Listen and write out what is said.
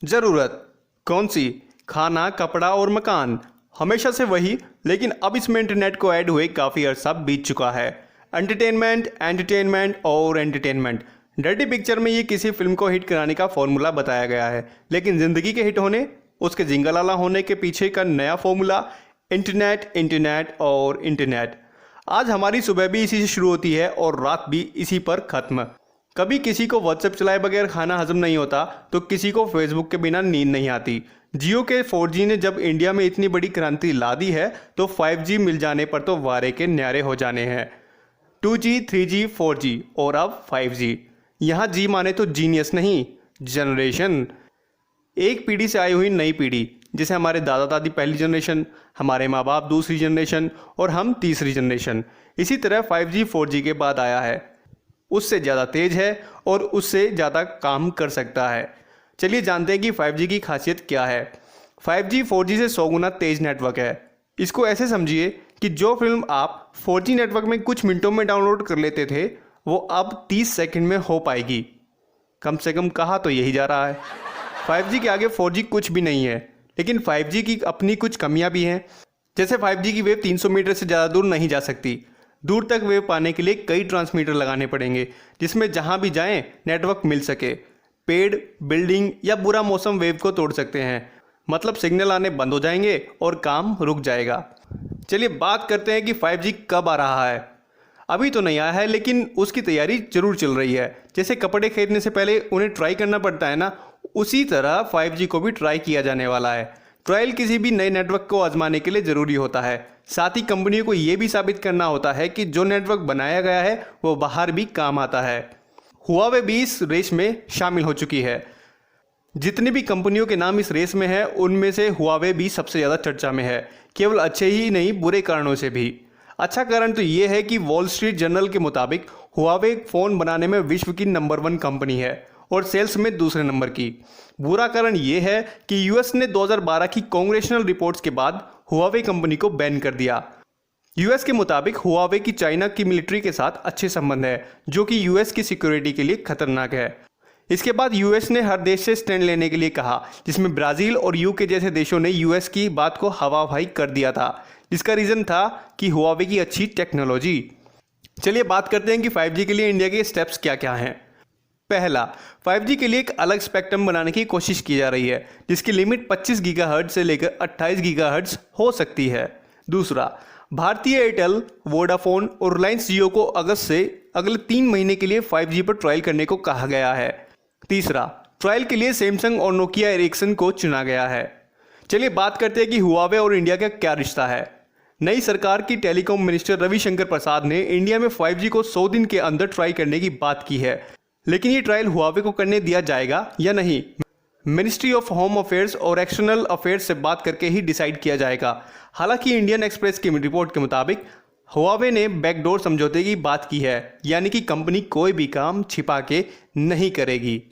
ज़रूरत कौन सी? खाना, कपड़ा और मकान। हमेशा से वही, लेकिन अब इसमें इंटरनेट को ऐड हुए काफ़ी अरसा बीत चुका है। एंटरटेनमेंट, एंटरटेनमेंट और एंटरटेनमेंट। डर्टी पिक्चर में ये किसी फिल्म को हिट कराने का फॉर्मूला बताया गया है, लेकिन ज़िंदगी के हिट होने, उसके जिंगलाला होने के पीछे का नया फॉर्मूला इंटरनेट, इंटरनेट और इंटरनेट। आज हमारी सुबह भी इसी से शुरू होती है और रात भी इसी पर ख़त्म। कभी किसी को व्हाट्सएप चलाए बगैर खाना हजम नहीं होता, तो किसी को फेसबुक के बिना नींद नहीं आती। जियो के 4G ने जब इंडिया में इतनी बड़ी क्रांति ला दी है, तो 5G मिल जाने पर तो वारे के न्यारे हो जाने हैं। 2G, 3G, 4G और अब 5G। यहाँ जी माने तो जीनियस नहीं, जनरेशन। एक पीढ़ी से आई हुई नई पीढ़ी, जैसे हमारे दादा दादी पहली जनरेशन, हमारे माँ बाप दूसरी जनरेशन और हम तीसरी जनरेशन। इसी तरह 5G 4G के बाद आया है। उससे ज़्यादा तेज है और उससे ज़्यादा काम कर सकता है। चलिए जानते हैं कि 5G की खासियत क्या है। 5G 4G से 100 गुना तेज नेटवर्क है। इसको ऐसे समझिए कि जो फिल्म आप 4G नेटवर्क में कुछ मिनटों में डाउनलोड कर लेते थे, वो अब 30 सेकंड में हो पाएगी। कम से कम कहा तो यही जा रहा है। 5G के आगे 4G कुछ भी नहीं है, लेकिन 5G की अपनी कुछ कमियां भी हैं। जैसे 5G की वेव 300 मीटर से ज़्यादा दूर नहीं जा सकती। दूर तक वेव पाने के लिए कई ट्रांसमीटर लगाने पड़ेंगे, जिसमें जहां भी जाएं नेटवर्क मिल सके। पेड़, बिल्डिंग या बुरा मौसम वेव को तोड़ सकते हैं, मतलब सिग्नल आने बंद हो जाएंगे और काम रुक जाएगा। चलिए बात करते हैं कि 5G कब आ रहा है। अभी तो नहीं आया है, लेकिन उसकी तैयारी जरूर चल रही है। जैसे कपड़े खरीदने से पहले उन्हें ट्राई करना पड़ता है ना, उसी तरह 5G को भी ट्राई किया जाने वाला है। ट्रायल किसी भी नए नेटवर्क को आजमाने के लिए ज़रूरी होता है। साथ ही कंपनियों को ये भी साबित करना होता है कि जो नेटवर्क बनाया गया है वो बाहर भी काम आता है। हुआवे भी इस रेस में शामिल हो चुकी है। जितनी भी कंपनियों के नाम इस रेस में है, उनमें से हुआवे भी सबसे ज़्यादा चर्चा में है, केवल अच्छे ही नहीं बुरे कारणों से भी। अच्छा कारण तो ये है कि वॉल स्ट्रीट जर्नल के मुताबिक हुआवे फ़ोन बनाने में विश्व की नंबर 1 कंपनी है और सेल्स में दूसरे नंबर की। बुरा कारण ये है कि यूएस ने 2012 की कांग्रेशनल रिपोर्ट्स के बाद हुआवे कंपनी को बैन कर दिया। यूएस के मुताबिक हुआवे की चाइना की मिलिट्री के साथ अच्छे संबंध है, जो कि यूएस की सिक्योरिटी के लिए खतरनाक है। इसके बाद यूएस ने हर देश से स्टैंड लेने के लिए कहा, जिसमें ब्राज़ील और यूके जैसे देशों ने यूएस की बात को हवा हवाई कर दिया था, जिसका रीज़न था कि हुआवे की अच्छी टेक्नोलॉजी। चलिए बात करते हैं कि 5G के लिए इंडिया के स्टेप्स क्या क्या हैं। पहला, 5G के लिए एक अलग स्पेक्ट्रम बनाने की कोशिश की जा रही है, जिसकी लिमिट 25 गीगाहर्ट्ज़ से लेकर 28 गीगाहर्ट्ज़ हो सकती है। दूसरा, भारतीय एयरटेल, वोडाफोन और रिलायंस जियो को अगस्त से अगले 3 महीने के लिए 5G पर ट्रायल करने को कहा गया है। तीसरा, ट्रायल के लिए सैमसंग और नोकिया एरिक्सन को चुना गया है। चलिए बात करते हैं कि हुआवे और इंडिया का क्या रिश्ता है। नई सरकार की टेलीकॉम मिनिस्टर रविशंकर प्रसाद ने इंडिया में 5G को 100 दिन के अंदर ट्राई करने की बात की है, लेकिन ये ट्रायल हुआवे को करने दिया जाएगा या नहीं, मिनिस्ट्री ऑफ होम अफेयर्स और एक्सटर्नल अफेयर्स से बात करके ही डिसाइड किया जाएगा। हालांकि इंडियन एक्सप्रेस की रिपोर्ट के मुताबिक हुआवे ने बैकडोर समझौते की बात की है, यानी कि कंपनी कोई भी काम छिपा के नहीं करेगी।